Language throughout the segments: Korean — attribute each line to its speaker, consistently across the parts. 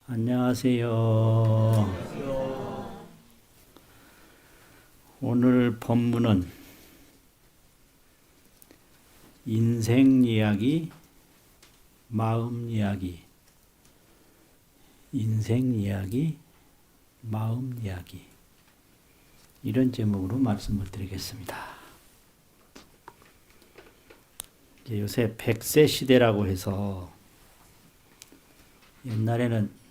Speaker 1: 안녕하세요. 오늘 법문은 인생 이야기, 마음 이야기, 인생 이야기, 마음 이야기 이런 제목으로 말씀을 드리겠습니다. 요새 100세 시대라고 해서 옛날에는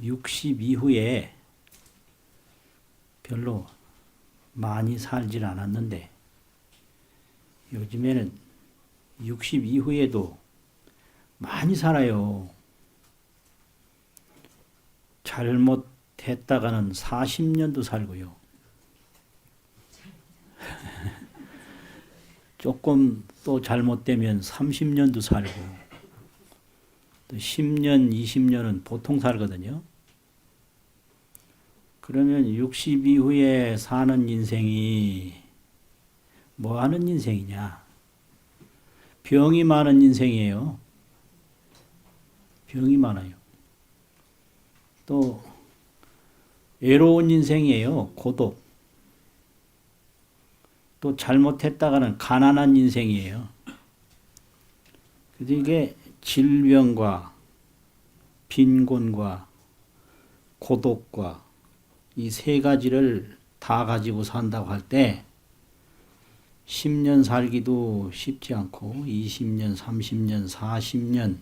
Speaker 1: 60 이후에 별로 많이 살질 않았는데 요즘에는 60 이후에도 많이 살아요. 잘못했다가는 40년도 살고요. 조금 또 잘못되면 30년도 살고 또 10년, 20년은 보통 살거든요. 그러면 60 이후에 사는 인생이 뭐 하는 인생이냐? 병이 많은 인생이에요. 병이 많아요. 또 외로운 인생이에요. 고독. 또 잘못했다가는 가난한 인생이에요. 그래서 이게 질병과 빈곤과 고독과 이 세 가지를 다 가지고 산다고 할 때 10년 살기도 쉽지 않고 20년, 30년, 40년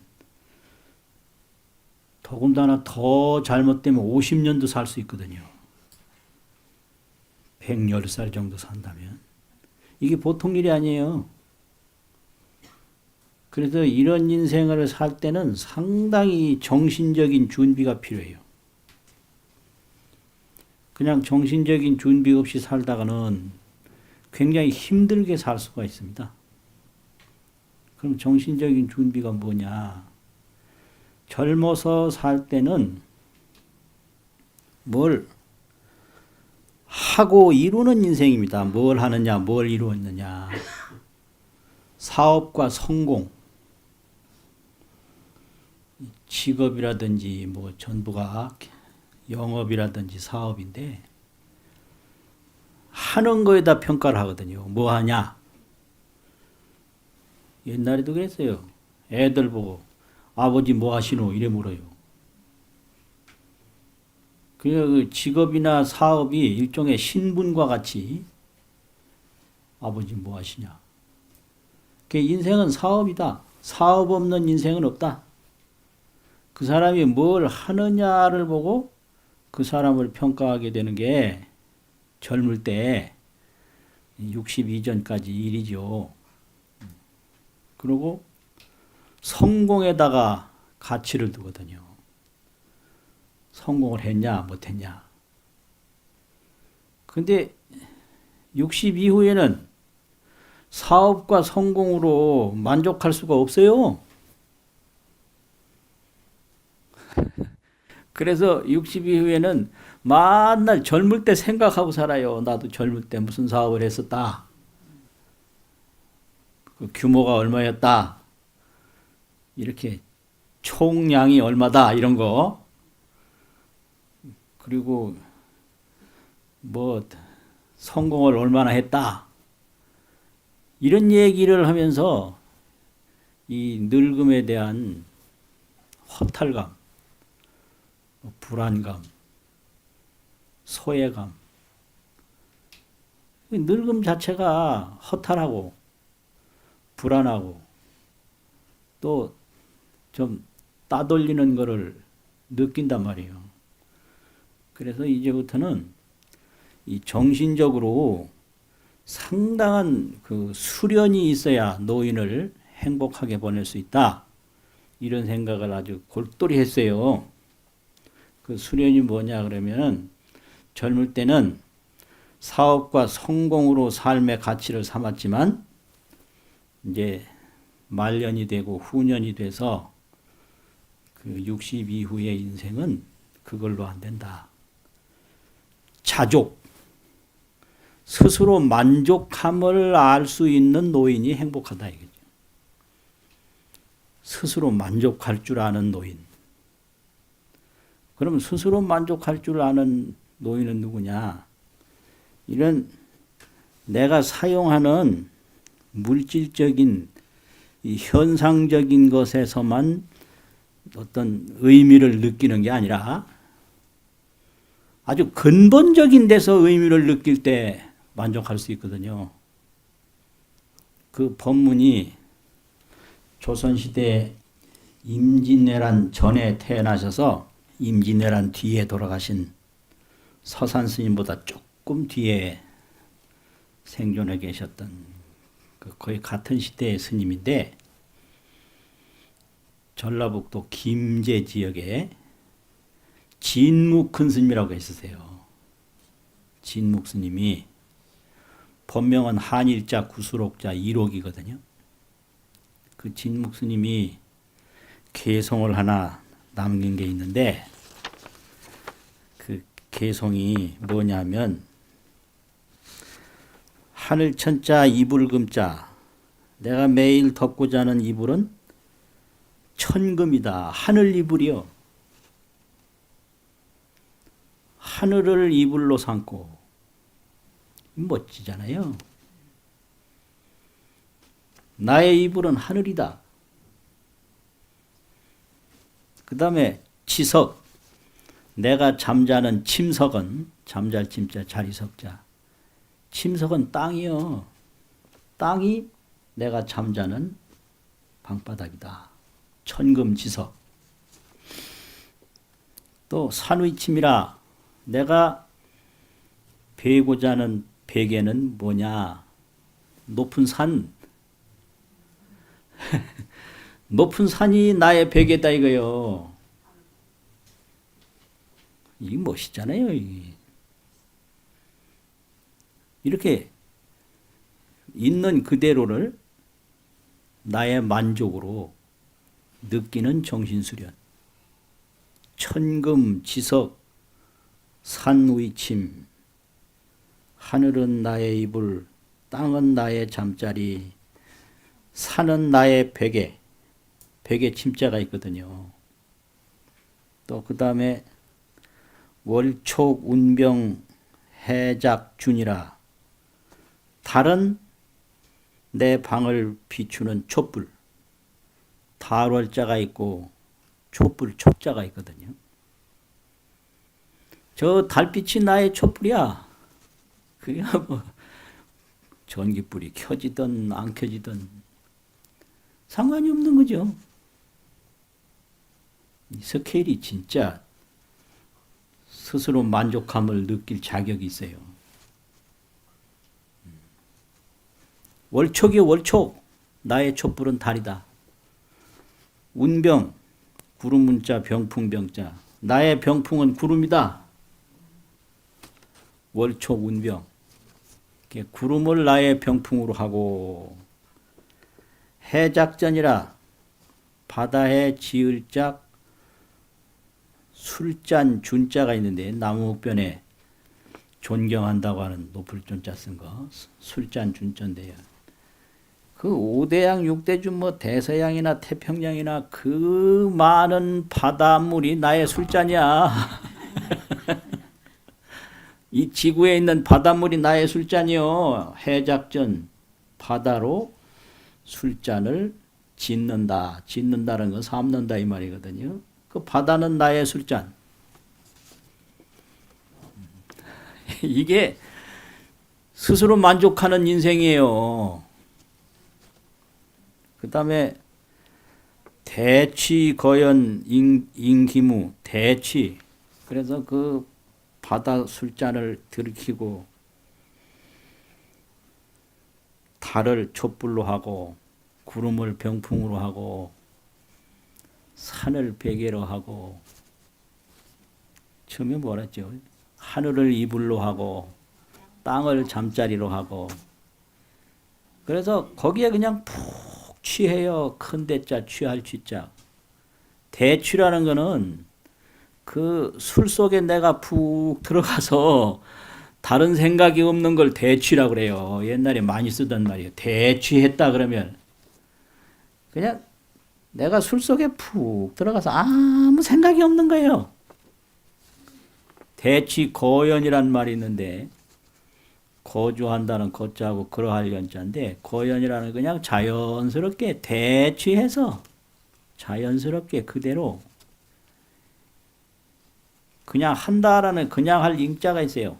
Speaker 1: 더군다나 더 잘못되면 50년도 살 수 있거든요. 110살 정도 산다면. 이게 보통 일이 아니에요. 그래서 이런 인생을 살 때는 상당히 정신적인 준비가 필요해요. 그냥 정신적인 준비 없이 살다가는 굉장히 힘들게 살 수가 있습니다. 그럼 정신적인 준비가 뭐냐? 젊어서 살 때는 뭘 하고 이루는 인생입니다. 뭘 하느냐, 뭘 이루었느냐. 사업과 성공, 직업이라든지 뭐 전부가 영업이라든지 사업인데 하는 거에다 평가를 하거든요. 뭐 하냐? 옛날에도 그랬어요. 애들 보고 아버지 뭐 하시노? 이래 물어요. 그 직업이나 사업이 일종의 신분과 같이 아버지 뭐 하시냐? 그 인생은 사업이다. 사업 없는 인생은 없다. 그 사람이 뭘 하느냐를 보고 그 사람을 평가하게 되는 게 젊을 때 60 이전까지 일이죠. 그리고 성공에다가 가치를 두거든요. 성공을 했냐 못했냐. 근데 60 이후에는 사업과 성공으로 만족할 수가 없어요. 그래서 60 이후에는 맨날 젊을 때 생각하고 살아요. 나도 젊을 때 무슨 사업을 했었다. 그 규모가 얼마였다. 이렇게 총량이 얼마다 이런 거. 그리고 뭐 성공을 얼마나 했다. 이런 얘기를 하면서 이 늙음에 대한 허탈감, 불안감, 소외감. 늙음 자체가 허탈하고 불안하고 또 좀 따돌리는 거를 느낀단 말이에요. 그래서 이제부터는 이 정신적으로 상당한 그 수련이 있어야 노인을 행복하게 보낼 수 있다. 이런 생각을 아주 골똘히 했어요. 그 수련이 뭐냐 그러면은 젊을 때는 사업과 성공으로 삶의 가치를 삼았지만 이제 말년이 되고 후년이 돼서 그 60 이후의 인생은 그걸로 안 된다. 자족, 스스로 만족함을 알 수 있는 노인이 행복하다 이거죠. 스스로 만족할 줄 아는 노인. 그럼 스스로 만족할 줄 아는 노인은 누구냐? 이런 내가 사용하는 물질적인 이 현상적인 것에서만 어떤 의미를 느끼는 게 아니라 아주 근본적인 데서 의미를 느낄 때 만족할 수 있거든요. 그 법문이 조선시대 임진왜란 전에 태어나셔서 임진왜란 뒤에 돌아가신 서산 스님보다 조금 뒤에 생존해 계셨던 거의 같은 시대의 스님인데 전라북도 김제 지역에 진묵 큰 스님이라고 있으세요. 진묵 스님이 본명은 한일자 구수록자 이록이거든요. 그 진묵 스님이 개송을 하나 남긴 게 있는데 그 개송이 뭐냐면 하늘천자 이불금자 내가 매일 덮고 자는 이불은 천금이다. 하늘 이불이요. 하늘을 이불로 삼고 멋지잖아요. 나의 이불은 하늘이다. 그 다음에 치석 내가 잠자는 침석은 잠잘 침자 자리석자 침석은 땅이요. 땅이 내가 잠자는 방바닥이다. 천금지석. 또 산위침이라 내가 베고자 하는 베개는 뭐냐? 높은 산. 높은 산이 나의 베개다 이거요. 이게 멋있잖아요. 이게. 이렇게 있는 그대로를 나의 만족으로 느끼는 정신수련. 천금, 지석, 산위침, 하늘은 나의 이불, 땅은 나의 잠자리, 산은 나의 베개, 베개 침자가 있거든요. 또 그 다음에 월촉, 운병, 해작, 준이라 달은 내 방을 비추는 촛불, 달월자가 있고 촛불, 촉자가 있거든요. 저 달빛이 나의 촛불이야. 그게 뭐 전기불이 켜지든 안 켜지든 상관이 없는 거죠. 이 스케일이 진짜 스스로 만족감을 느낄 자격이 있어요. 월촉이 월촉, 나의 촛불은 달이다. 운병, 구름문자 병풍병자, 나의 병풍은 구름이다. 월촉 운병, 구름을 나의 병풍으로 하고 해작전이라 바다에 지을짝 술잔 준자가 있는데 나무목변에 존경한다고 하는 높을 존자 쓴 거 술잔 준자인데요. 그 5대양 6대준 뭐 대서양이나 태평양이나 그 많은 바닷물이 나의 술잔이야. 이 지구에 있는 바닷물이 나의 술잔이요. 해작전 바다로 술잔을 짓는다. 짓는다는 건 삼는다 이 말이거든요. 그 바다는 나의 술잔. 이게 스스로 만족하는 인생이에요. 그 다음에 대취 거연 인기무 대취. 그래서 그 바다 술잔을 들이키고 달을 촛불로 하고 구름을 병풍으로 하고 산을 베개로 하고 처음에 뭐랬죠? 하늘을 이불로 하고 땅을 잠자리로 하고 그래서 거기에 그냥 푹 취해요. 큰 대자 취할 취자. 대취라는 거는 그 술 속에 내가 푹 들어가서 다른 생각이 없는 걸 대취라고 그래요. 옛날에 많이 쓰던 말이에요. 대취했다 그러면 그냥 내가 술 속에 푹 들어가서 아무 생각이 없는 거예요. 대취거연이란 말이 있는데 거주한다는 거자하고 그러할 연자인데 거연이라는 그냥 자연스럽게 대취해서 자연스럽게 그대로 그냥 한다라는 그냥 할 잉자가 있어요.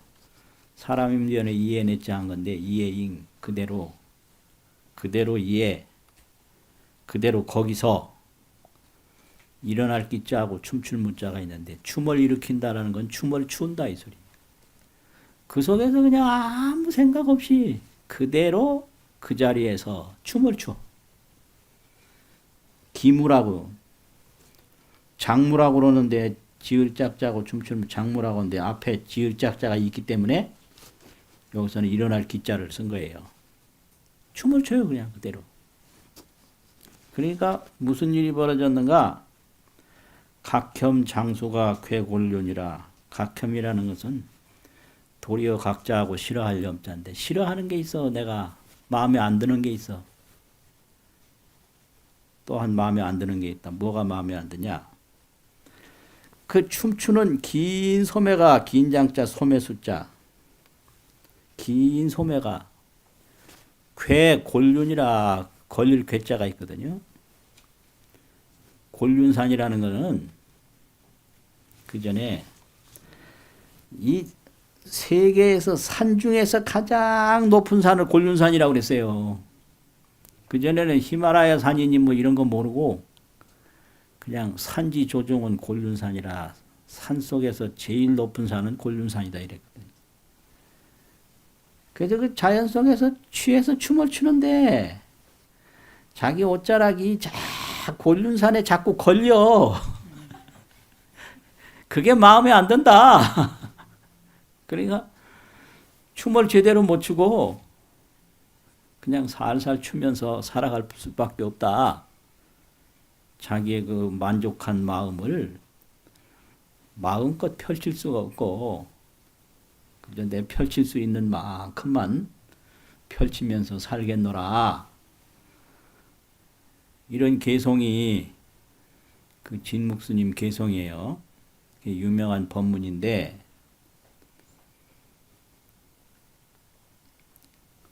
Speaker 1: 사람임전에 이해냈자 한 건데 이해잉 그대로 이해 그대로 거기서 일어날 기자하고 춤출 무자가 있는데 춤을 일으킨다라는 건 춤을 추운다 이 소리. 그 속에서 그냥 아무 생각 없이 그대로 그 자리에서 춤을 춰. 기무라고 장무라고 그러는데 지을 짝자고 춤추면 장무라고 하는데 앞에 지을 짝자가 있기 때문에 여기서는 일어날 기자를 쓴 거예요. 춤을 춰요 그냥 그대로. 그러니까 무슨 일이 벌어졌는가? 각혐 장수가 괴골륜이라. 각혐이라는 것은 도리어 각자하고 싫어할 염자인데 싫어하는 게 있어. 내가 마음에 안 드는 게 있어. 또한 마음에 안 드는 게 있다. 뭐가 마음에 안 드냐? 그 춤추는 긴 소매가 긴 장자 소매 숫자 긴 소매가 괴골륜이라 걸릴 괴자가 있거든요. 골륜산이라는 것은 그 전에 이 세계에서 산 중에서 가장 높은 산을 골륜산이라고 그랬어요. 그 전에는 히말라야 산이니 뭐 이런 거 모르고 그냥 산지 조종은 골륜산이라 산 속에서 제일 높은 산은 골륜산이다 이랬거든요. 그래서 그 자연 속에서 취해서 춤을 추는데 자기 옷자락이 골륜산에 자꾸 걸려. 그게 마음에 안 든다. 그러니까 춤을 제대로 못 추고 그냥 살살 추면서 살아갈 수밖에 없다. 자기의 그 만족한 마음을 마음껏 펼칠 수가 없고 그저 내 펼칠 수 있는 만큼만 펼치면서 살겠노라. 이런 개송이 그 진묵스님 개송이에요. 유명한 법문인데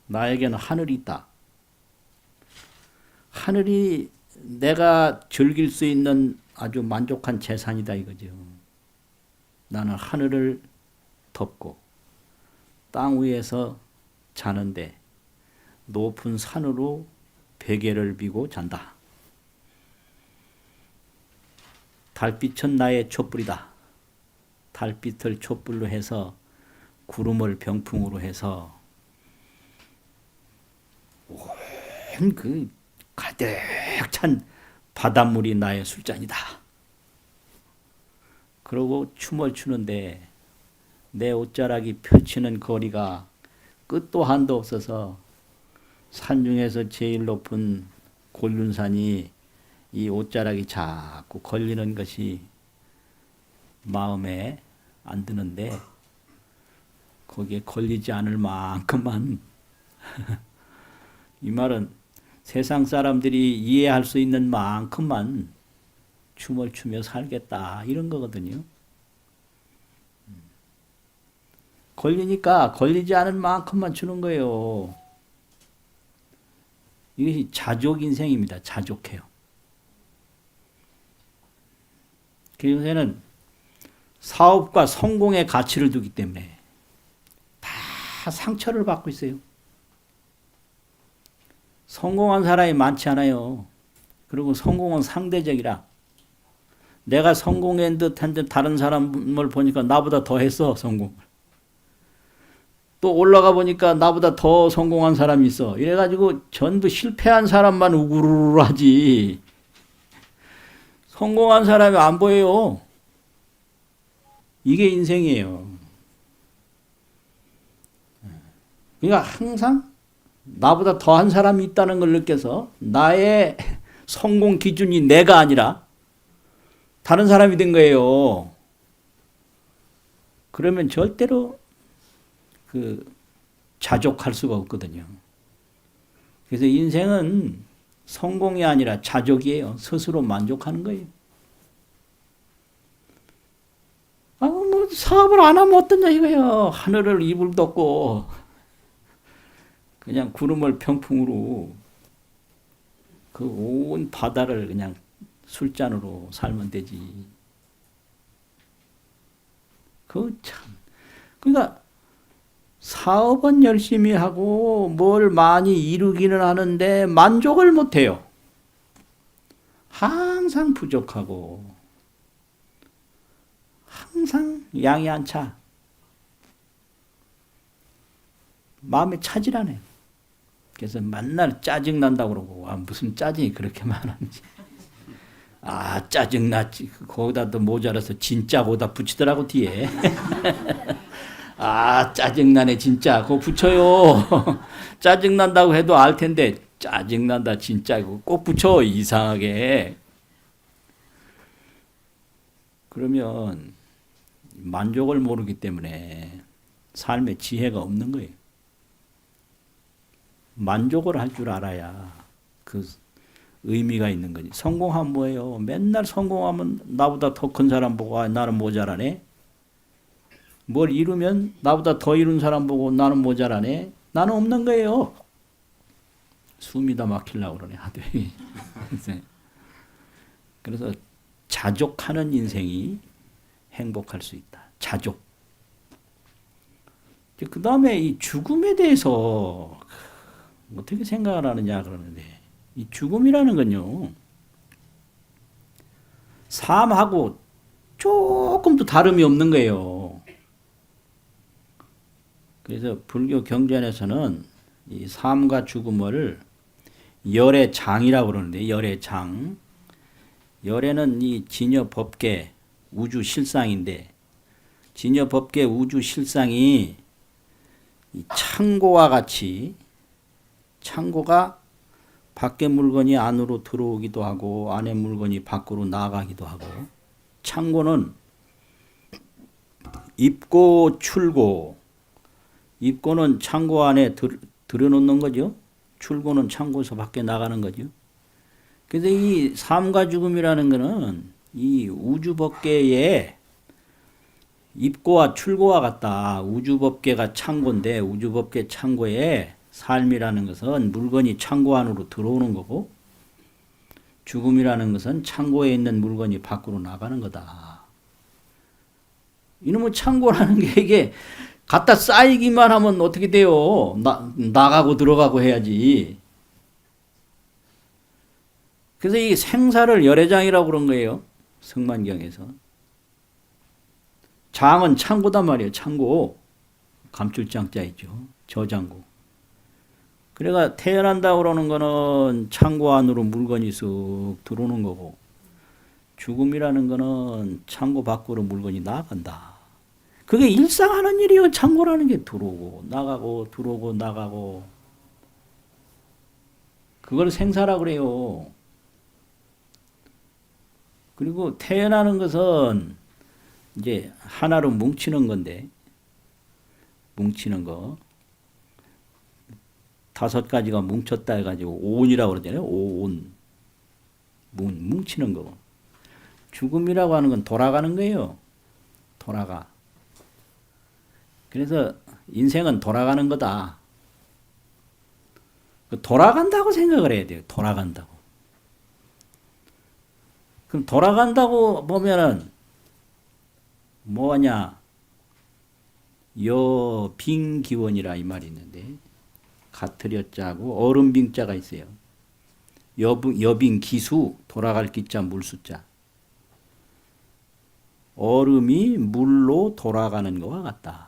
Speaker 1: 나에게는 하늘이 있다. 하늘이 내가 즐길 수 있는 아주 만족한 재산이다 이거죠. 나는 하늘을 덮고 땅 위에서 자는데 높은 산으로 베개를 비고 잔다. 달빛은 나의 촛불이다. 달빛을 촛불로 해서 구름을 병풍으로 해서 온 그 가득 찬 바닷물이 나의 술잔이다. 그러고 춤을 추는데 내 옷자락이 펼치는 거리가 끝도 한도 없어서 산 중에서 제일 높은 골륜산이 이 옷자락이 자꾸 걸리는 것이 마음에 안 드는데 거기에 걸리지 않을 만큼만 이 말은 세상 사람들이 이해할 수 있는 만큼만 춤을 추며 살겠다 이런 거거든요. 걸리니까 걸리지 않을 만큼만 추는 거예요. 이것이 자족 인생입니다. 자족해요. 그 요새는 사업과 성공의 가치를 두기 때문에 다 상처를 받고 있어요. 성공한 사람이 많지 않아요. 그리고 성공은 상대적이라 내가 성공한 듯한데 다른 사람을 보니까 나보다 더 했어 성공을. 또 올라가 보니까 나보다 더 성공한 사람이 있어. 이래가지고 전부 실패한 사람만 우구르르 하지. 성공한 사람이 안 보여요. 이게 인생이에요. 그러니까 항상 나보다 더한 사람이 있다는 걸 느껴서 나의 성공 기준이 내가 아니라 다른 사람이 된 거예요. 그러면 절대로 자족할 수가 없거든요. 그래서 인생은 성공이 아니라 자족이에요. 스스로 만족하는 거예요. 뭐 사업을 안 하면 어떠냐 이거예요. 하늘을 이불 덮고 그냥 구름을 평풍으로 그 온 바다를 그냥 술잔으로 살면 되지. 그 참. 그러니까 사업은 열심히 하고 뭘 많이 이루기는 하는데 만족을 못 해요. 항상 부족하고 항상 양이 안 차. 마음에 차질 않아요. 그래서 맨날 짜증난다고 그러고, 무슨 짜증이 그렇게 많은지. 짜증났지. 거기다 또 모자라서 진짜보다 붙이더라고, 뒤에. 짜증나네, 진짜. 그거 붙여요. 짜증난다고 해도 알 텐데, 짜증난다, 진짜. 이거 꼭 붙여, 이상하게. 그러면 만족을 모르기 때문에 삶의 지혜가 없는 거예요. 만족을 할 줄 알아야 그 의미가 있는 거지. 성공하면 뭐예요? 맨날 성공하면 나보다 더 큰 사람 보고 나는 모자라네. 뭘 이루면 나보다 더 이룬 사람 보고 나는 모자라네. 나는 없는 거예요. 숨이 다 막히려고 그러네. 그래서 자족하는 인생이 행복할 수 있다. 자족. 그 다음에 이 죽음에 대해서 어떻게 생각을 하느냐 그러는데, 이 죽음이라는 건요, 삶하고 조금도 다름이 없는 거예요. 그래서 불교 경전에서는 이 삶과 죽음을 열의 장이라고 그러는데, 열의 장. 열애는 이 진여 법계 우주 실상인데, 진여 법계 우주 실상이 이 창고와 같이, 창고가 밖에 물건이 안으로 들어오기도 하고 안에 물건이 밖으로 나가기도 하고, 창고는 입고 출고, 입고는 창고 안에 들여놓는 거죠. 출고는 창고에서 밖에 나가는 거죠. 그래서 이 삶과 죽음이라는 것은 이 우주법계의 입고와 출고와 같다. 우주법계가 창고인데 우주법계 창고에 삶이라는 것은 물건이 창고 안으로 들어오는 거고, 죽음이라는 것은 창고에 있는 물건이 밖으로 나가는 거다. 이놈의 창고라는 게 이게 갖다 쌓이기만 하면 어떻게 돼요? 나가고 들어가고 해야지. 그래서 이 생사를 열애장이라고 그런 거예요. 성만경에서. 장은 창고단 말이에요. 창고. 감출장자 있죠. 저장고. 그래가 태어난다고 그러는 거는 창고 안으로 물건이 쑥 들어오는 거고, 죽음이라는 거는 창고 밖으로 물건이 나간다. 그게 일상 하는 일이에요. 창고라는 게 들어오고 나가고 들어오고 나가고. 그걸 생사라고 그래요. 그리고 태어나는 것은 이제 하나로 뭉치는 건데, 뭉치는 거. 5가지가 뭉쳤다 해가지고 오온이라고 그러잖아요. 오온. 뭉치는 거. 죽음이라고 하는 건 돌아가는 거예요. 돌아가. 그래서 인생은 돌아가는 거다. 돌아간다고 생각을 해야 돼요. 돌아간다고. 그럼 돌아간다고 보면은 뭐냐? 여빙기원이라 이 말이 있는데, 가트려자고 얼음빙자가 있어요. 여빙기수, 돌아갈 기자 물수자. 얼음이 물로 돌아가는 것과 같다.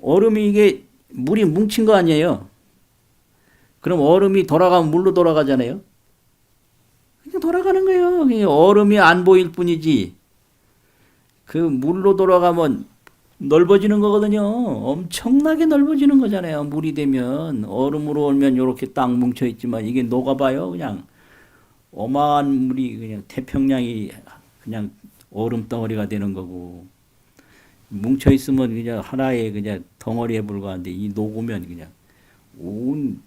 Speaker 1: 얼음이 이게 물이 뭉친 거 아니에요? 그럼 얼음이 돌아가면 물로 돌아가잖아요? 그냥 돌아가는 거예요. 얼음이 안 보일 뿐이지. 그 물로 돌아가면 넓어지는 거거든요. 엄청나게 넓어지는 거잖아요. 물이 되면. 얼음으로 오면 이렇게 딱 뭉쳐 있지만 이게 녹아봐요. 그냥 어마한 물이 그냥 태평양이 그냥 얼음 덩어리가 되는 거고, 뭉쳐 있으면 그냥 하나의 그냥 덩어리에 불과한데, 이 녹으면 그냥 온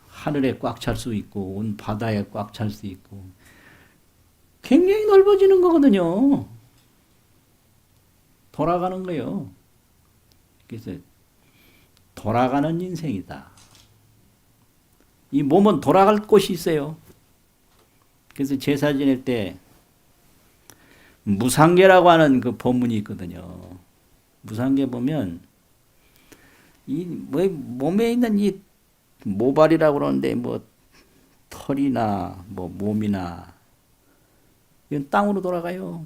Speaker 1: 하늘에 꽉 찰 수 있고 온 바다에 꽉 찰 수 있고 굉장히 넓어지는 거거든요. 돌아가는 거예요. 그래서 돌아가는 인생이다. 이 몸은 돌아갈 곳이 있어요. 그래서 제사 지낼 때 무상계라고 하는 그 법문이 있거든요. 무상계 보면 이 뭐 몸에 있는 이 모발이라고 그러는데 뭐 털이나 뭐 몸이나 이건 땅으로 돌아가요.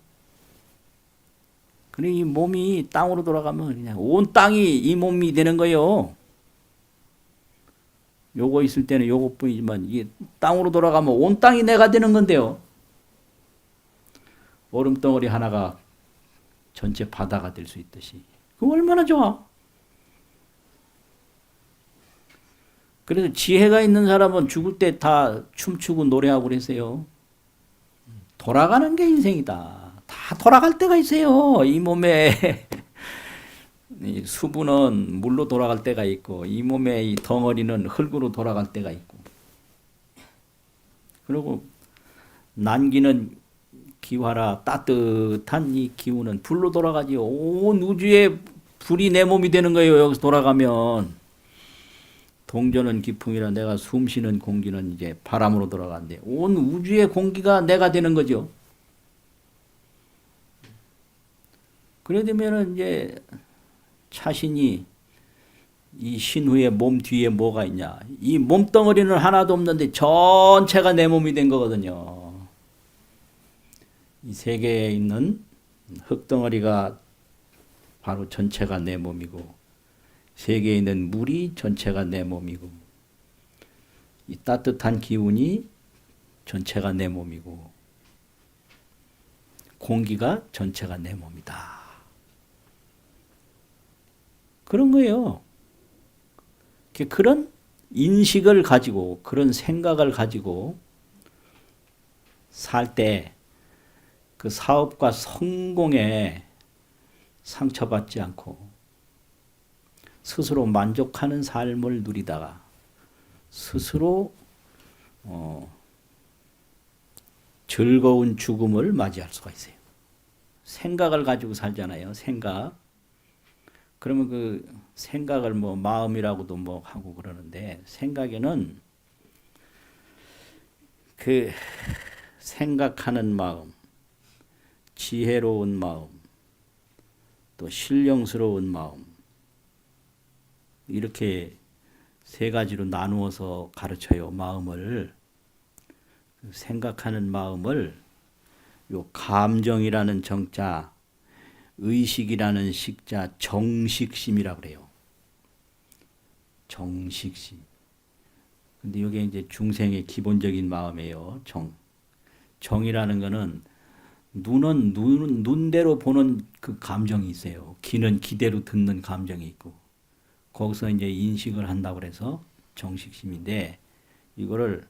Speaker 1: 그러니 이 몸이 땅으로 돌아가면 그냥 온 땅이 이 몸이 되는 거예요. 요거 있을 때는 요것뿐이지만 이게 땅으로 돌아가면 온 땅이 내가 되는 건데요. 얼음덩어리 하나가 전체 바다가 될 수 있듯이. 그거 얼마나 좋아. 그래서 지혜가 있는 사람은 죽을 때 다 춤추고 노래하고 그랬어요. 돌아가는 게 인생이다. 다 돌아갈 때가 있어요. 이 몸에 이 수분은 물로 돌아갈 때가 있고 이 몸의 이 덩어리는 흙으로 돌아갈 때가 있고 그리고 난기는 기화라 따뜻한 이 기운은 불로 돌아가지요. 온 우주에 불이 내 몸이 되는 거예요. 여기서 돌아가면 동전은 기풍이라 내가 숨쉬는 공기는 이제 바람으로 돌아가는데 온 우주의 공기가 내가 되는 거죠. 그래 되면은 이제 자신이 이 신후의 몸 뒤에 뭐가 있냐. 이 몸덩어리는 하나도 없는데 전체가 내 몸이 된 거거든요. 이 세계에 있는 흙덩어리가 바로 전체가 내 몸이고 세계에 있는 물이 전체가 내 몸이고 이 따뜻한 기운이 전체가 내 몸이고 공기가 전체가 내 몸이다. 그런 거예요. 그런 인식을 가지고 그런 생각을 가지고 살 때 그 사업과 성공에 상처받지 않고 스스로 만족하는 삶을 누리다가 스스로 즐거운 죽음을 맞이할 수가 있어요. 생각을 가지고 살잖아요. 생각. 그러면 그 생각을 뭐 마음이라고도 뭐 하고 그러는데 생각에는 그 생각하는 마음, 지혜로운 마음, 또 신령스러운 마음 이렇게 세 가지로 나누어서 가르쳐요. 마음을 생각하는 마음을 요 감정이라는 정자 의식이라는 식자 정식심이라고 그래요. 정식심. 근데 이게 이제 중생의 기본적인 마음이에요. 정이라는 거는 눈은 눈대로 보는 그 감정이 있어요. 귀는 귀대로 듣는 감정이 있고 거기서 이제 인식을 한다고 그래서 정식심인데 이거를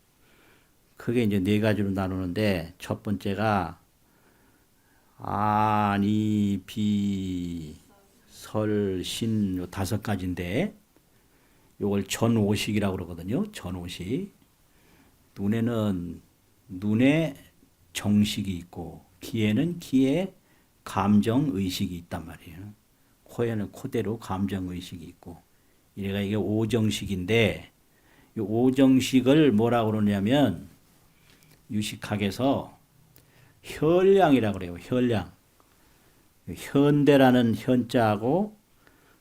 Speaker 1: 크게 이제 네 가지로 나누는데 첫 번째가 아니, 비, 설, 신, 요 다섯 가지인데, 요걸 전오식이라고 그러거든요. 전오식. 눈에는 눈에 정식이 있고, 귀에는 귀에 감정의식이 있단 말이에요. 코에는 코대로 감정의식이 있고, 이래가 이게 오정식인데, 이 오정식을 뭐라고 그러냐면, 유식학에서 혈량이라고 그래요. 혈량. 현대라는 현자하고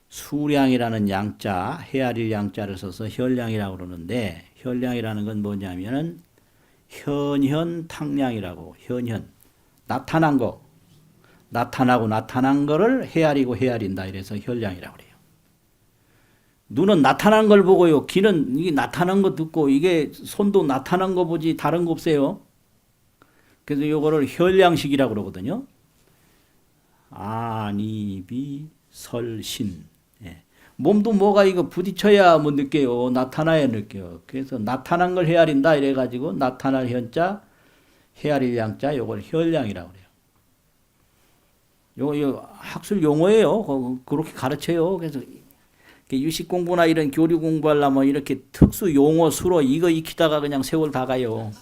Speaker 1: 수량이라는 양자, 헤아릴 양자를 써서 혈량이라고 그러는데 혈량이라는 건 뭐냐면은 현현탕량이라고 현현. 나타난 거. 나타나고 나타난 거를 헤아리고 헤아린다. 이래서 혈량이라고 그래요. 눈은 나타난 걸 보고요. 귀는 이게 나타난 거 듣고 이게 손도 나타난 거 보지 다른 거 없어요. 그래서 요거를 혈량식이라고 그러거든요. 아니, 비, 설, 신. 예. 몸도 뭐가 이거 부딪혀야 뭐 느껴요. 나타나야 느껴요. 그래서 나타난 걸 헤아린다 이래가지고 나타날 현자, 헤아릴 양자 요걸 혈량이라고 그래요. 요 학술 용어예요. 그렇게 가르쳐요. 그래서 유식 공부나 이런 교리 공부하려면 이렇게 특수 용어 수로 이거 익히다가 그냥 세월 다 가요.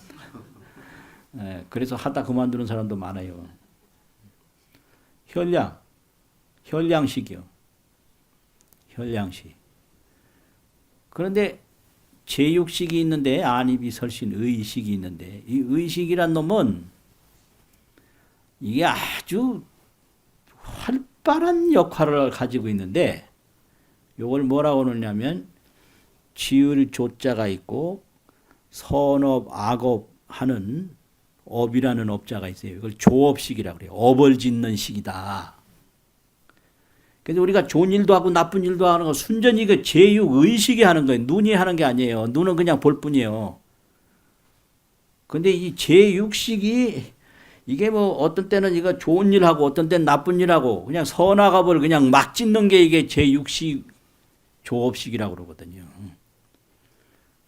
Speaker 1: 예, 그래서 하다 그만두는 사람도 많아요. 혈량. 현량식이요. 현량식. 그런데 제6식이 있는데 안입이 설신 의식이 있는데 이 의식이란 놈은 이게 아주 활발한 역할을 가지고 있는데 이걸 뭐라고 그러냐면 지을 조자가 있고 선업, 악업 하는 업이라는 업자가 있어요. 이걸 조업식이라고 그래요. 업을 짓는 식이다. 그래서 우리가 좋은 일도 하고 나쁜 일도 하는 거 순전히 그 제6의식이 하는 거예요. 눈이 하는 게 아니에요. 눈은 그냥 볼 뿐이에요. 근데 이 제6식이 이게 뭐 어떤 때는 이거 좋은 일 하고 어떤 때는 나쁜 일 하고 그냥 선악업을 그냥 막 짓는 게 이게 제6식 조업식이라고 그러거든요.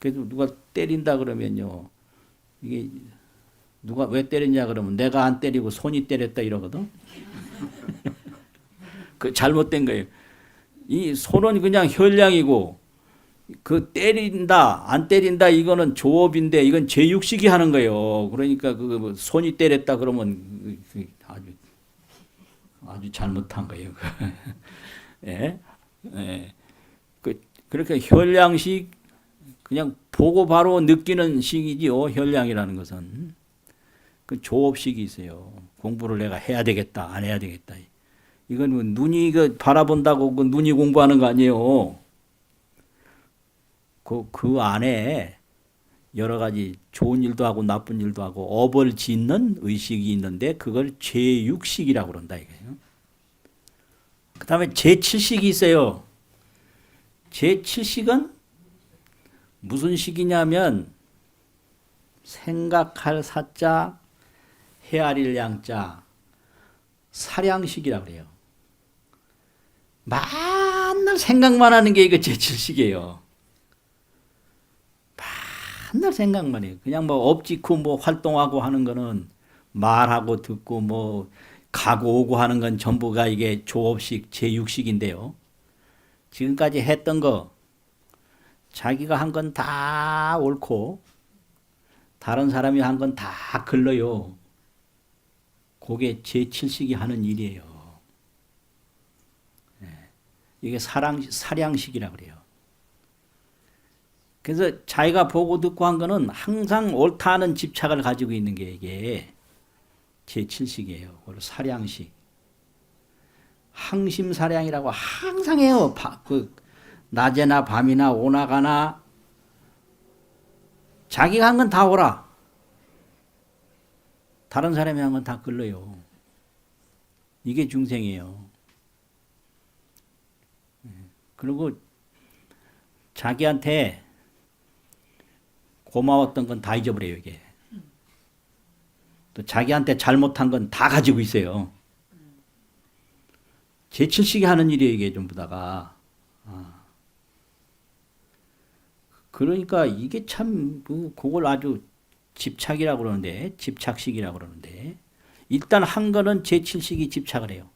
Speaker 1: 그래서 누가 때린다 그러면요. 이게 누가 왜 때렸냐 그러면 내가 안 때리고 손이 때렸다 이러거든. 그 잘못된 거예요. 이 손은 그냥 현량이고 그 때린다 안 때린다 이거는 조업인데 이건 제6식이 하는 거예요. 그러니까 그 손이 때렸다 그러면 아주 잘못한 거예요. 예? 예. 그렇게 현량식 그냥 보고 바로 느끼는 식이지요. 현량이라는 것은 그 조업식이 있어요. 공부를 내가 해야 되겠다 안 해야 되겠다. 이건 뭐 눈이 바라본다고 그 눈이 공부하는 거 아니에요. 그 안에 여러 가지 좋은 일도 하고 나쁜 일도 하고 업을 짓는 의식이 있는데 그걸 제6식이라고 그런다 이거예요. 그 다음에 제7식이 있어요. 제7식은 무슨 식이냐면 생각할 사자, 헤아릴 양자, 사량식이라고 그래요. 맨날 생각만 하는 게 이거 제7식이에요. 맨날 생각만 해요. 그냥 뭐 업짓고 뭐 활동하고 하는 거는 말하고 듣고 뭐 가고 오고 하는 건 전부가 이게 조업식 제6식인데요. 지금까지 했던 거 자기가 한 건 다 옳고 다른 사람이 한 건 다 글러요. 그게 제7식이 하는 일이에요. 이게 사량식이라고 그래요. 그래서 자기가 보고 듣고 한 거는 항상 옳다는 집착을 가지고 있는 게 이게 제7식이에요. 그리고 사량식. 항심사량이라고 항상 해요. 낮에나 밤이나 오나가나 자기가 한 건 다 옳아. 다른 사람이 한 건 다 글러요. 이게 중생이에요. 그리고 자기한테 고마웠던 건 다 잊어버려요, 이게. 또 자기한테 잘못한 건 다 가지고 있어요. 제7식이 하는 일이에요, 이게 전부 다가. 그러니까 이게 참, 그걸 아주 집착이라고 그러는데, 집착식이라고 그러는데, 일단 한 거는 제7식이 집착을 해요.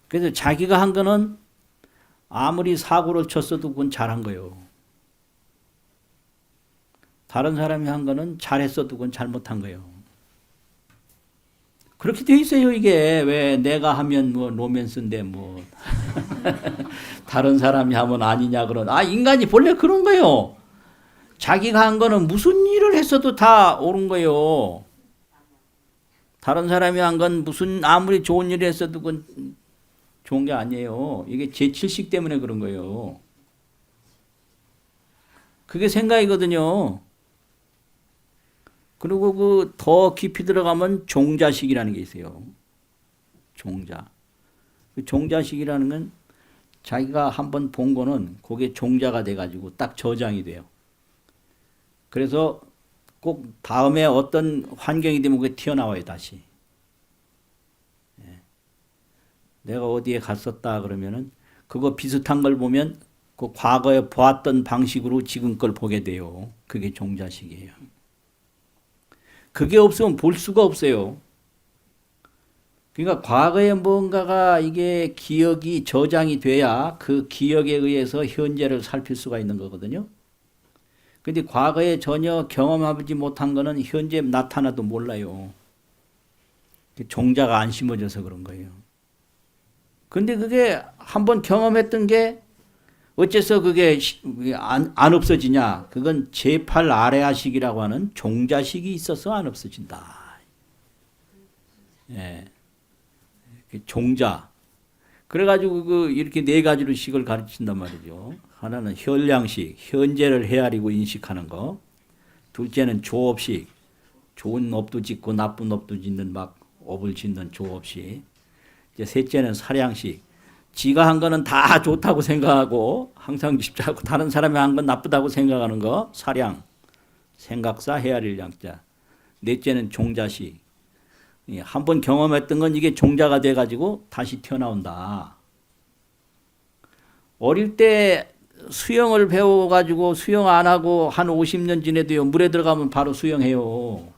Speaker 1: 그래서 자기가 한 거는 아무리 사고를 쳤어도 그건 잘한 거예요. 다른 사람이 한 거는 잘했어도 그건 잘못한 거예요. 그렇게 돼 있어요, 이게. 왜 내가 하면 뭐 로맨스인데 뭐 다른 사람이 하면 아니냐 그런. 인간이 본래 그런 거예요. 자기가 한 거는 무슨 일을 했어도 다 옳은 거예요. 다른 사람이 한 건 무슨 아무리 좋은 일을 했어도 그건 좋은 게 아니에요. 이게 제7식 때문에 그런 거예요. 그게 생각이거든요. 그리고 더 깊이 들어가면 종자식이라는 게 있어요. 종자. 그 종자식이라는 건 자기가 한번 본 거는 그게 종자가 돼가지고 딱 저장이 돼요. 그래서 꼭 다음에 어떤 환경이 되면 그게 튀어나와요, 다시. 내가 어디에 갔었다 그러면은 그거 비슷한 걸 보면 그 과거에 보았던 방식으로 지금 걸 보게 돼요. 그게 종자식이에요. 그게 없으면 볼 수가 없어요. 그러니까 과거에 뭔가가 이게 기억이 저장이 돼야 그 기억에 의해서 현재를 살필 수가 있는 거거든요. 근데 과거에 전혀 경험하지 못한 거는 현재 나타나도 몰라요. 종자가 안 심어져서 그런 거예요. 근데 그게 한번 경험했던 게 어째서 그게 안 없어지냐? 그건 제8 아레아식이라고 하는 종자식이 있어서 안 없어진다. 예. 종자. 그래가지고 이렇게 네 가지로 식을 가르친단 말이죠. 하나는 현량식, 현재를 헤아리고 인식하는 거. 둘째는 조업식, 좋은 업도 짓고 나쁜 업도 짓는 막 업을 짓는 조업식. 이제 셋째는 사량식, 지가 한 거는 다 좋다고 생각하고 항상 집착하고 다른 사람이 한 건 나쁘다고 생각하는 거 사량, 생각사 헤아릴 양자. 넷째는 종자식, 한번 경험했던 건 이게 종자가 돼가지고 다시 튀어나온다. 어릴 때 수영을 배워가지고 수영 안 하고 한 50년 지내도요, 물에 들어가면 바로 수영해요.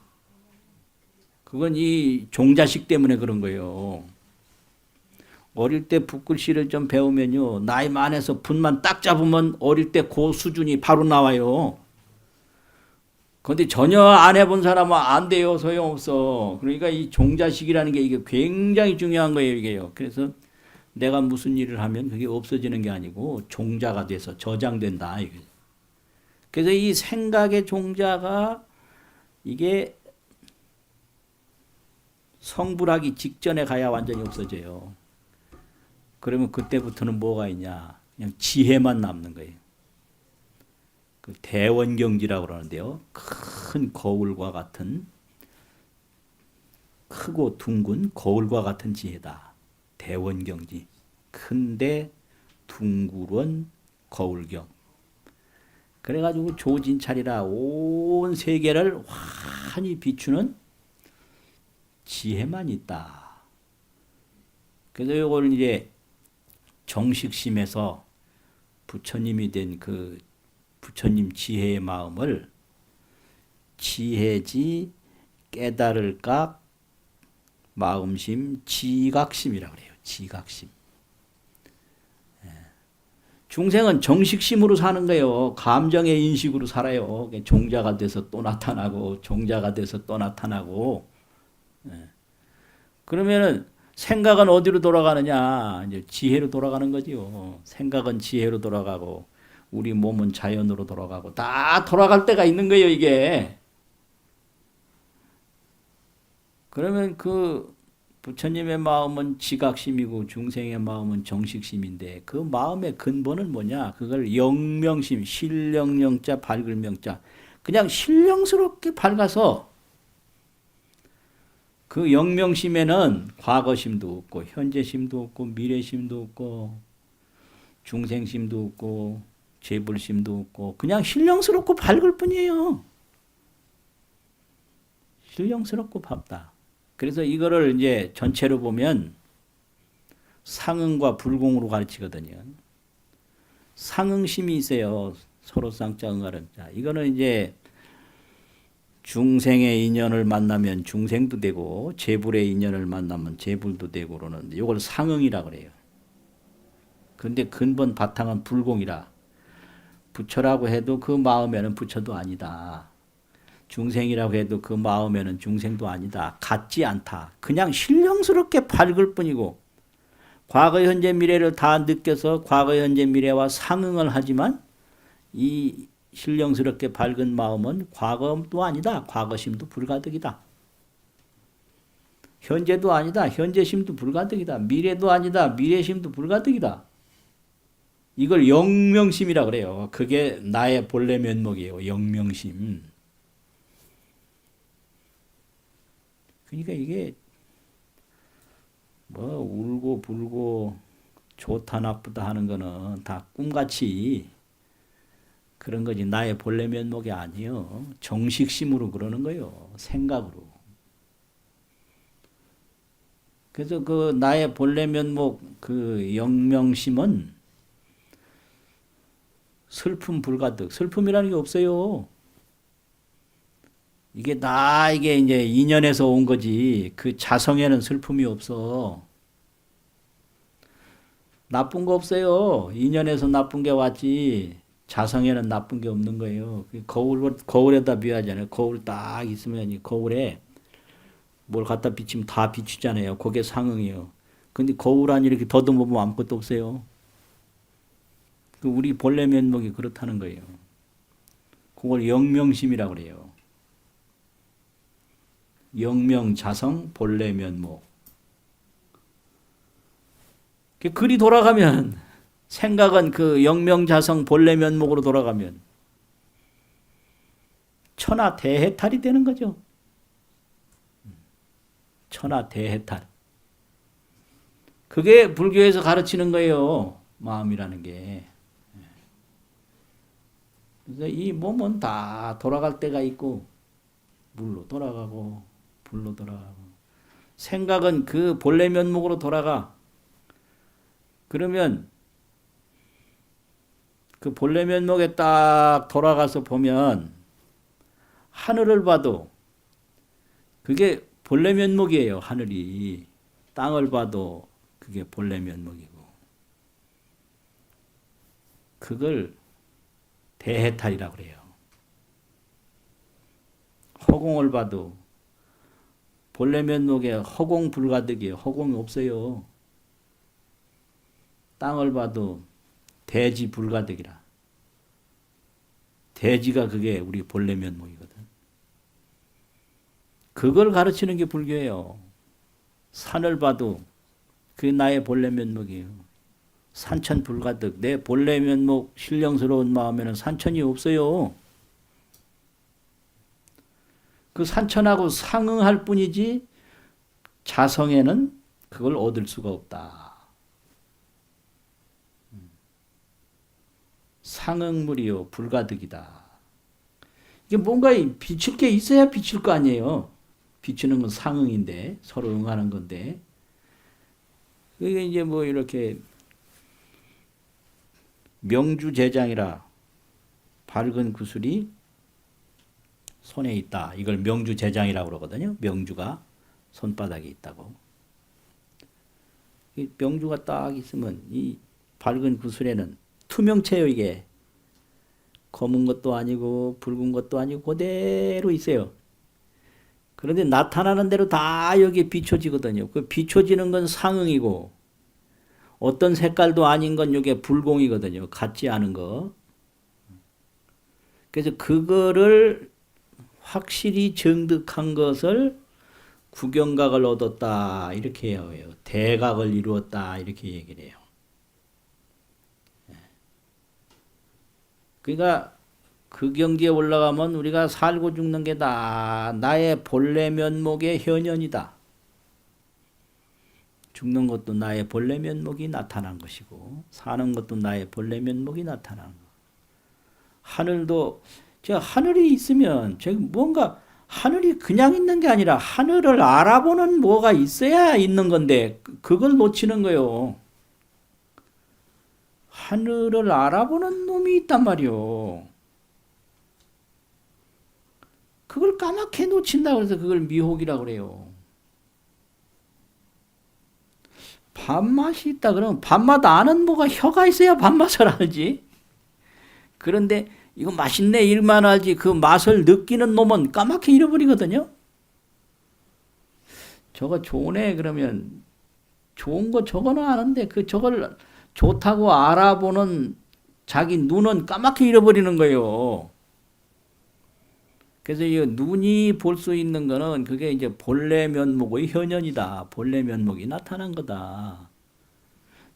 Speaker 1: 그건 이 종자식 때문에 그런 거예요. 어릴 때 붓글씨를 좀 배우면요, 나이 많아서 붓만 딱 잡으면 어릴 때 그 수준이 바로 나와요. 그런데 전혀 안 해본 사람은 안 돼요. 소용없어. 그러니까 이 종자식이라는 게 이게 굉장히 중요한 거예요, 이게요. 그래서 내가 무슨 일을 하면 그게 없어지는 게 아니고 종자가 돼서 저장된다. 그래서 이 생각의 종자가 이게 성불하기 직전에 가야 완전히 없어져요. 그러면 그때부터는 뭐가 있냐? 그냥 지혜만 남는 거예요. 그 대원경지라고 그러는데요. 큰 거울과 같은, 크고 둥근 거울과 같은 지혜다. 대원경지. 큰데 둥그런 거울경. 그래가지고 조진찰이라 온 세계를 환히 비추는 지혜만 있다. 그래서 이걸 이제 정식심에서 부처님이 된 그 부처님 지혜의 마음을 지혜지 깨달을 각 마음심 지각심이라고 그래요. 지각심. 중생은 정식심으로 사는 거예요. 감정의 인식으로 살아요. 종자가 돼서 또 나타나고 종자가 돼서 또 나타나고. 그러면은 생각은 어디로 돌아가느냐? 이제 지혜로 돌아가는 거지요. 생각은 지혜로 돌아가고 우리 몸은 자연으로 돌아가고 다 돌아갈 때가 있는 거예요, 이게. 그러면 그 부처님의 마음은 지각심이고 중생의 마음은 정식심인데 그 마음의 근본은 뭐냐? 그걸 영명심, 신령령자, 밝을 명자. 그냥 신령스럽게 밝아서 그 영명심에는 과거심도 없고 현재심도 없고 미래심도 없고 중생심도 없고 재불심도 없고 그냥 신령스럽고 밝을 뿐이에요. 신령스럽고 밝다. 그래서 이거를 이제 전체로 보면 상응과 불공으로 가르치거든요. 상응심이 있어요. 서로 쌍자 응하는 자. 이거는 이제 중생의 인연을 만나면 중생도 되고 재불의 인연을 만나면 재불도 되고 그러는데 이걸 상응이라 그래요. 그런데 근본 바탕은 불공이라. 부처라고 해도 그 마음에는 부처도 아니다. 중생이라고 해도 그 마음에는 중생도 아니다. 같지 않다. 그냥 신령스럽게 밝을 뿐이고 과거 현재 미래를 다 느껴서 과거 현재 미래와 상응을 하지만 이 신령스럽게 밝은 마음은 과거도 아니다. 과거심도 불가득이다. 현재도 아니다. 현재심도 불가득이다. 미래도 아니다. 미래심도 불가득이다. 이걸 영명심이라 그래요. 그게 나의 본래 면목이에요. 영명심. 그러니까 이게 뭐 울고 불고 좋다 나쁘다 하는 거는 다 꿈같이 그런 거지 나의 본래 면목이 아니에요. 정식심으로 그러는 거예요. 생각으로. 그래서 그 나의 본래 면목 그 영명심은 슬픔 불가득. 슬픔이라는 게 없어요. 이게 다 이게 이제 인연에서 온 거지. 그 자성에는 슬픔이 없어. 나쁜 거 없어요. 인연에서 나쁜 게 왔지. 자성에는 나쁜 게 없는 거예요. 거울에다 비유하잖아요. 거울 딱 있으면 이 거울에 뭘 갖다 비치면 다 비추잖아요. 그게 상응이에요. 근데 거울 안 이렇게 더듬어 보면 아무것도 없어요. 그 우리 본래 면목이 그렇다는 거예요. 그걸 영명심이라고 그래요. 영명자성 본래 면목. 글이 돌아가면 생각은 그 영명자성 본래 면목으로 돌아가면 천하대해탈이 되는 거죠. 천하대해탈. 그게 불교에서 가르치는 거예요. 마음이라는 게. 그래서 이 몸은 다 돌아갈 때가 있고 물로 돌아가고 불로 돌아가고 생각은 그 본래 면목으로 돌아가. 그러면 그 본래 면목에 딱 돌아가서 보면 하늘을 봐도 그게 본래 면목이에요. 하늘이. 땅을 봐도 그게 본래 면목이고 그걸 대해탈이라고 그래요. 허공을 봐도 본래 면목에 허공 불가득이에요. 허공이 없어요. 땅을 봐도 대지 불가득이라. 대지가 그게 우리 본래 면목이거든. 그걸 가르치는 게 불교예요. 산을 봐도 그게 나의 본래 면목이에요. 산천 불가득. 내 본래 면목 신령스러운 마음에는 산천이 없어요. 그 산천하고 상응할 뿐이지 자성에는 그걸 얻을 수가 없다. 상응물이요 불가득이다. 이게 뭔가 비칠 게 있어야 비칠 거 아니에요. 비추는 건 상응인데 서로 응하는 건데 그게 이제 뭐 이렇게 명주재장이라 밝은 구슬이 손에 있다. 이걸 명주재장이라고 그러거든요. 명주가 손바닥에 있다고. 이 명주가 딱 있으면 이 밝은 구슬에는 투명체요. 이게 검은 것도 아니고 붉은 것도 아니고 그대로 있어요. 그런데 나타나는 대로 다 여기에 비춰지거든요. 그 비춰지는 건 상응이고 어떤 색깔도 아닌 건 이게 불공이거든요. 같지 않은 거. 그래서 그거를 확실히 정득한 것을 구경각을 얻었다 이렇게 해요. 대각을 이루었다 이렇게 얘기를 해요. 그러니까 그 경지에 올라가면 우리가 살고 죽는 게 다 나의 본래 면목의 현현이다. 죽는 것도 나의 본래 면목이 나타난 것이고 사는 것도 나의 본래 면목이 나타난 것. 하늘도 제가 하늘이 있으면 제가 뭔가 하늘이 그냥 있는 게 아니라 하늘을 알아보는 뭐가 있어야 있는 건데 그걸 놓치는 거예요. 하늘을 알아보는 놈이 있단 말이요. 그걸 까맣게 놓친다고 해서 그걸 미혹이라고 그래요. 밥맛이 있다 그러면 밥맛 아는 뭐가 혀가 있어야 밥맛을 알지. 그런데 이거 맛있네 일만 알지 그 맛을 느끼는 놈은 까맣게 잃어버리거든요. 저거 좋네 그러면 좋은 거 저거는 아는데 그 저걸 좋다고 알아보는 자기 눈은 까맣게 잃어버리는 거예요. 그래서 이 눈이 볼 수 있는 거는 그게 이제 본래 면목의 현현이다. 본래 면목이 나타난 거다.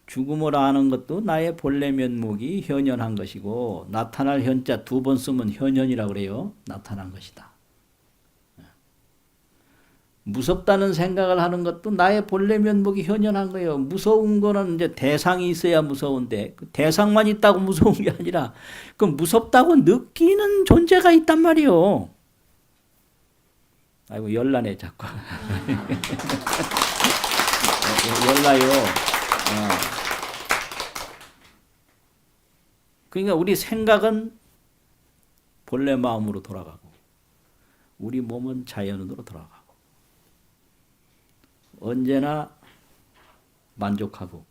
Speaker 1: 죽음을 아는 것도 나의 본래 면목이 현현한 것이고 나타날 현자 두 번 쓰면 현현이라고 그래요. 나타난 것이다. 무섭다는 생각을 하는 것도 나의 본래 면목이 현현한 거예요. 무서운 거는 이제 대상이 있어야 무서운데 그 대상만 있다고 무서운 게 아니라 그 무섭다고 느끼는 존재가 있단 말이에요. 아이고 열나네 자꾸. 열나요. 그러니까 우리 생각은 본래 마음으로 돌아가고 우리 몸은 자연으로 돌아가고 언제나 만족하고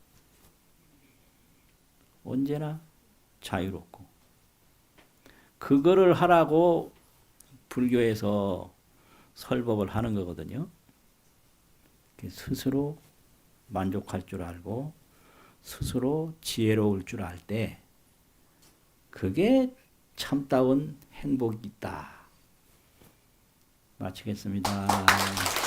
Speaker 1: 언제나 자유롭고 그거를 하라고 불교에서 설법을 하는 거거든요. 스스로 만족할 줄 알고 스스로 지혜로울 줄 알 때 그게 참다운 행복이다. 마치겠습니다.